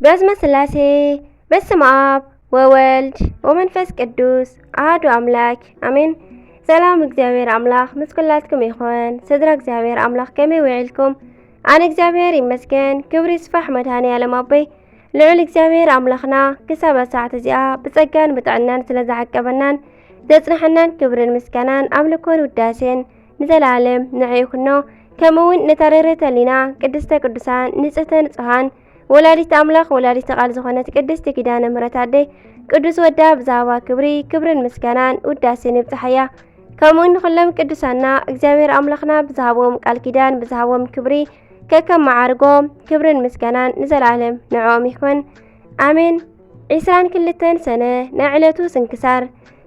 باسم سلاسي باسم آب وولد ومنفس قدوس أحد أملاك آمين. سلام እግዚአብሔር አምላክ ምስኩላትኩም ይኹን ስድራ እግዚአብሔር አምላክ ከመይ ውዒልኩም ኣነ እግዚአብሔር ይመስገን ክብሪ ይስፋሕ መድኃኔዓለም ኣቦይ ልዑል እግዚአብሔር አምላኽና ክሳብ ሰዓት እዚኣ ብጸጋን ብጥዕናን ስለ ዝዓቀበናን ዘጽንሐናን ክብርን ምስጋናን ኣምልኮን ውዳሴን ንዘላለም ንዕኡ ኩኖ ከምኡውን ነተረረተ ሊና ቅድስተ ቅዱሳን ንጽሕተ ንጹሃን ወላዲት አምላክ ወላዲት ቃል ዝኾነት ቅድስት ኪዳነ ምሕረት ኣደይ ቅዱስ ወዳ ብዛባ ክብርን ምስጋናን ውዳሴን ይብጽሐያ ከምኡን ኩሎም ቅዱሳና እግዚአብሔር አምላኽና ብዛሃቦም ቃል ኪዳን ብዛሃቦም ክብሪ ከከም ማዓርጎም ክብርን ምስጋናን ንዘላለም ንዕኦም ይኹን ኣሜን። 22 ሰነ ናይ ዕለቱ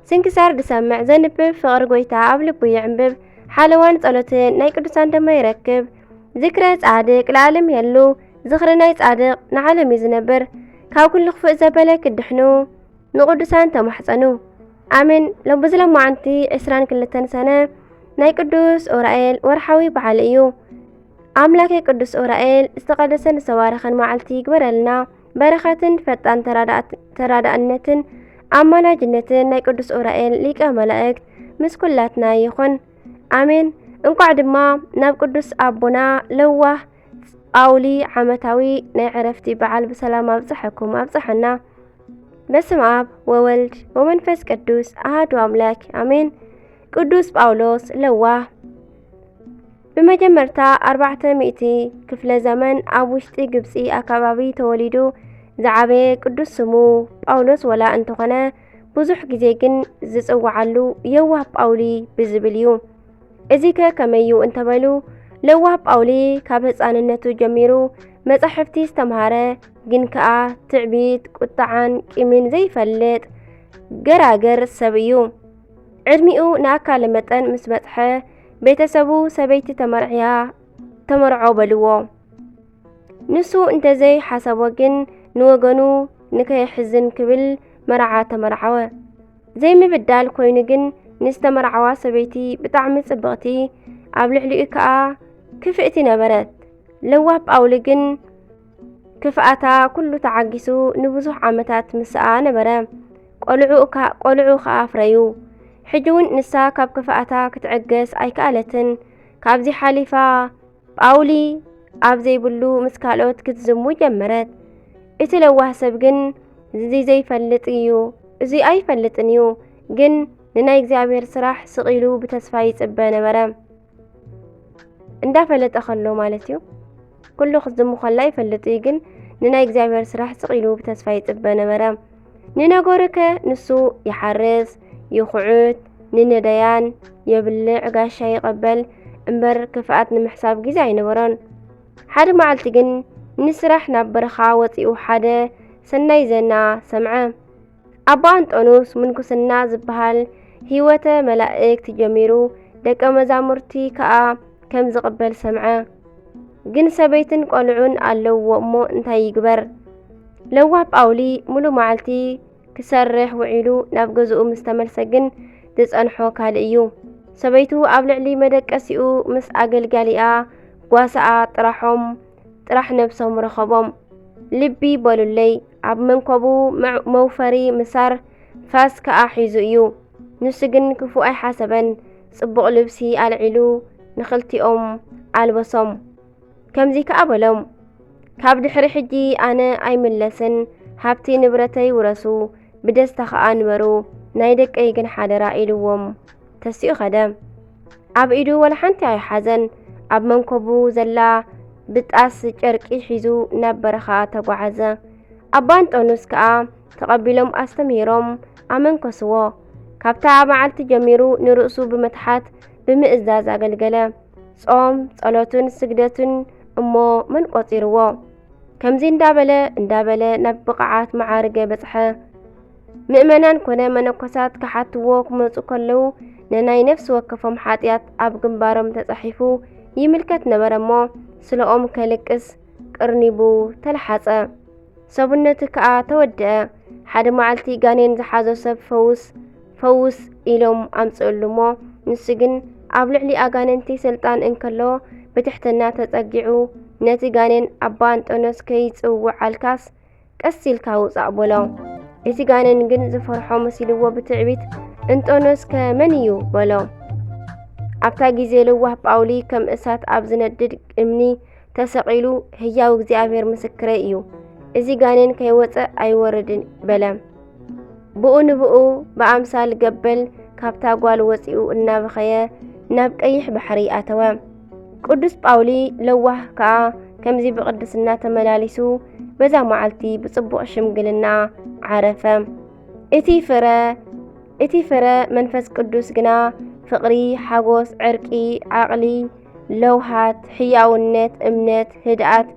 ስንክሳር ድሰምዕ ዘንብብ ፍቕሪ ጎይታ ኣብ ልቡ ይዕንብብ ሓለዋን ጸሎትን ናይ ቅዱሳን ደማ ይረክብ ዝክረ ጻድቅ ለዓለም የሉ ዝኽሪ ናይ ጻድቅ ንዓለም እዩ ዝነብር ካብ ኩሉ ክፉእ ዘበለ ክድሕኑ ንቅዱሳን ተማሕፀኑ ኣሜን። ለብዝለማዓንቲ 22 ሰነ ናይ ቅዱስ ኡራኤል ወርሓዊ በዓል እዩ። ኣምላከ ቅዱስ ኡራኤል ዝተቐደሰን ዝተባረኸን መዓልቲ ይግበረልና በረኸትን ፈጣን ተራዳእነትን ኣማላጅነትን ናይ ቅዱስ ኡራኤል ሊቀ መላእክት ምስ ኩላትና ይኹን ኣሜን። እንቋዕ ድማ ናብ ቅዱስ ኣቦና ለዋህ ጳውሊ ዓመታዊ ናይ ዕረፍቲ በዓል ብሰላም ኣብጽሐኩም ኣብጽሐና። በስመ አብ ወወልድ ወመንፈስ ቅዱስ አሐዱ አምላክ አሜን። ቅዱስ ጳውሎስ ለዋህ ብመጀመርታ 400 ክፍለ ዘመን ኣብ ውሽጢ ግብጺ ኣካባቢ ተወሊዱ ዝዓበየ ቅዱስ ስሙ ጳውሎስ ወላ እንተኾነ ብዙሕ ግዜ ግን ዝጽዋዓሉ የዋህ ጳውሊ ብዝብል እዩ። እዚ ከመዩ እንተበሉ ለዋህ ጳውሊ ካብ ህፃንነቱ ጀሚሩ መጻሕፍቲ ዝተምሃረ ግን ከኣ ትዕቢት ቁጣዓን ቂምን ዘይፈልጥ ገራገር ሰብ እዩ። ዕድሚኡ ንኣካለ መጠን ምስ በጽሐ ቤተሰቡ ሰበይቲ ተመርዖ በልዎ። ንሱ እንተዘይ ሓሰቦ ግን ንወገኑ ንከይሕዝን ክብል መርዓ ተመርዓወ። ዘይምብዳል ኮይኑ ግን ንዝተመርዓዋ ሰበይቲ ብጣዕሚ ጽብቕቲ ኣብ ልዕሊኡ ከኣ ክፍእቲ ነበረት። ለዋህ ጳውሊ ግን ክፍኣታ ኩሉ ተዓጊሱ ንብዙሕ ዓመታት ምስኣ ነበረ። ቆልዑ ከኣ ኣፍረዩ። ሕጂውን ንሳ ካብ ክፍኣታ ክትዕገስ ኣይከኣለትን። ካብዚ ሓሊፋ ጳውሊ ኣብ ዘይብሉ ምስ ካልኦት ክትዝሙ ጀመረት። እቲ ለዋህ ሰብ ግን እዚ ኣይፈልጥን እዩ ግን ንናይ እግዚአብሔር ስራሕ ስቂሉ ብተስፋ ይጽበ ነበረ። እንዳፈለጠ ከሎ ማለት እዩ። ኩሉ ክዝሙ ከላ ይፈልጥ ግን ንናይ እግዚአብሔር ስራሕ ስቂሉ ብተስፋ ይጽበ ነበረ። ንነገሩከ ንሱ ይሓርስ ይኹዑት ንነዳያን የብልዕ ጋሻ ይቐበል እምበር ክፍኣት ንምሕሳብ ግዜ ኣይነበሮን። ሓደ መዓልቲ ግን ንስራሕ ናብ በረኻ ወፂኡ ሓደ ሰናይ ዜና ሰምዐ። ኣባ አንጦኖስ ምንኩስና ዝበሃል ህይወተ መላእክት ጀሚሩ ደቀ መዛሙርቲ ከኣ ከም ዝቕበል ሰምዐ። ግን ሰበይትን ቆልዑን ኣለዎ እሞ እንታይ ይግበር? ለዋህ ጳውሊ ሙሉእ መዓልቲ ክሰርሕ ውዒሉ ናብ ገዝኡ ምስ ተመልሰ ግን ዝጸንሖ ካልእ እዩ። ሰበይቱ ኣብ ልዕሊ መደቀሲኡ ምስ ኣገልጋሊኣ ጓሳኣ ጥራሕ ነብሶም ረኸቦም። ልቢ በሉለይ ኣብ መንኮቡ መውፈሪ ምሳር ፋስ ከኣ ሒዙ እዩ። ንሱ ግን ክፉእ ኣይሓሰበን። ጽቡቕ ልብሲ ኣልዒሉ ንኽልቲኦም ኣልበሶም። ከምዚ ከኣ በሎም ካብ ድሕሪ ሕጂ ኣነ ኣይምለስን። ሃብቲ ንብረተይ ውረሱ ብደስታ ከኣ ንበሩ ናይ ደቀይ ግን ሓደራ ኢልዎም ተሲኡ ኸደ። ኣብ ኢዱ ወላ ሓንቲ ኣይሓዘን። ኣብ መንኮቡ ዘላ ብጣስ ጨርቂ ሒዙ ናብ በረኻ ተጓዓዘ። ኣባ አንጦኖስ ከኣ ተቐቢሎም ኣስተምሂሮም ኣመንኮስዎ። ካብታ መዓልቲ ጀሚሩ ንርእሱ ብምትሓት ብምእዛዝ ኣገልገለ። ጾም ጸሎትን ስግደትን እሞ መን ቆፂርዎ። ከምዚ እንዳበለ ናብ ብቕዓት መዓርገ በጽሐ። ምእመናን ኮነ መነኮሳት ክሓትዎ ክመፁ ከለዉ ነናይ ነፍሲ ወከፎም ሓጢኣት ኣብ ግንባሮም ተጻሒፉ ይምልከት ነበረ እሞ ስለኦም ከልቅስ ቅርኒቡ ተለሓጸ። ሰቡነቱ ከኣ ተወድአ። ሓደ መዓልቲ ጋኔን ዝሓዞ ሰብ ፈውስ ኢሎም ኣምጽእሉ እሞ ንሱ ግን ኣብ ልዕሊ ኣጋነንቲ ስልጣን እንከሎ ብትሕትና ተጸጊዑ ነቲ ጋኔን ኣባ አንጦኖስ ከይጽውዕ ኣልካስ ቀሲል ካውጻእ ቦሎ እቲ ጋነን ግን ዝፈርሖ መሲልዎ ብትዕቢት እንጦኖስ ከመን እዩ ቦሎ። ኣብታ ግዜ ልዋህ ጳውሊ ከም እሳት ኣብ ዝነድድ እምኒ ተሰቒሉ ህያው እግዚአብሔር ምስክረ እዩ እዚ ጋነን ከይወፅእ ኣይወርድን በለ። ብኡ ንብኡ ብኣምሳል ገበል ካብታ ጓል ወፂኡ እናበኸየ ናብ ቀይሕ ባሕሪ ኣተወ። ቅዱስ ጳውሊ ለዋህ ከዓ ከምዚ ብቅድስና ተመላሊሱ በዛ መዓልቲ ብጽቡቕ ሽምግልና ዓረፈ። እቲ ፍረ መንፈስ ቅዱስ ግና ፍቕሪ፣ ሓጎስ፣ ዕርቂ፣ ዓቕሊ፣ ለውሃት፣ ሕያውነት፣ እምነት፣ ህድኣት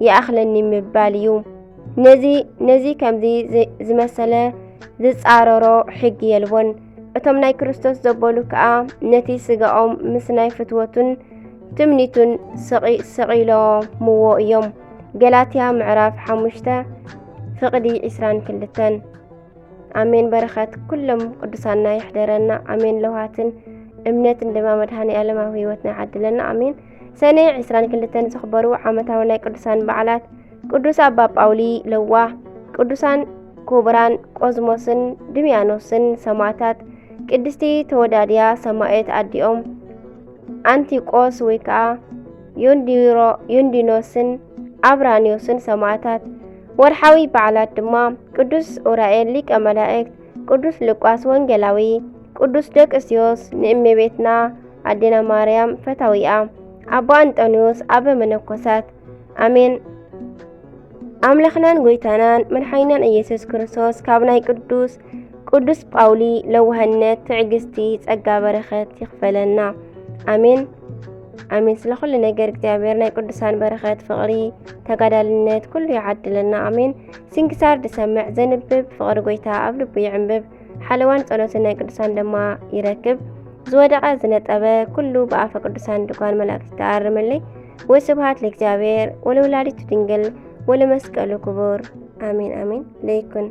ይኣኽለኒ ምባል እዩ። ነዚ ከምዚ ዝመሰለ ዝጻረሮ ሕጊ የልቦን። እቶም ናይ ክርስቶስ ዘበሉ ከዓ ነቲ ስጋኦም ምስ ናይ ፍትወቱን ትምኒቱን ሰቒሎምዎ እዮም። ገላትያ ምዕራፍ 5 ፍቕዲ 22 ኣሜን። በረኸት ኩሎም ቅዱሳና ይሕደረና ኣሜን። ለውሃትን እምነትን ድማ መድሃኒ ዓለማዊ ህይወትና ይዓድለና ኣሜን። ሰኔ 22 ዝኽበሩ ዓመታዊ ናይ ቅዱሳን በዓላት ቅዱስ ኣባ ጳውሊ ለዋህ፣ ቅዱሳን ኩብራን ቆዝሞስን ድሚያኖስን ሰማዕታት፣ ቅድስቲ ተወዳድያ ሰማዕት ኣዲኦም አንቲቆስ ወይ ከዓ ዮንዲኖስን አብራኒዮስን ሰማዕታት። ወርሓዊ በዓላት ድማ ቅዱስ ኡራኤል ሊቀ መላእክት፣ ቅዱስ ሉቃስ ወንጌላዊ፣ ቅዱስ ደቅስዮስ ንእመቤትና ኣዴና ማርያም ፈታዊኣ፣ ኣባ አንጦኒዮስ ኣበ መነኮሳት። አሜን። አምላኽናን ጎይታናን መድሓኒናን ኢየሱስ ክርስቶስ ካብ ናይ ቅዱስ ጳውሊ ለዋህነት ትዕግስቲ ጸጋ በረኸት ይኽፈለና አሜን አሜን። ስለ ኩሉ ነገር እግዚአብሔር ናይ ቅዱሳን በረኸት ፍቕሪ ተጋዳልነት ኩሉ ይዓድለና አሜን። ስንክሳር ድሰምዕ ዘንብብ ፍቕሪ ጎይታ ኣብ ልቡ ይዕንብብ። ሓለዋን ጸሎትን ናይ ቅዱሳን ድማ ይረክብ። ዝወደቐ ዝነጠበ ኩሉ ብኣፈ ቅዱሳን ድጓን መላእክቲ ተኣርመለይ። ወስብሃት ለእግዚአብሔር ወለወላዲቱ ድንግል ወለመስቀሉ ክቡር አሜን አሜን። ለይኩን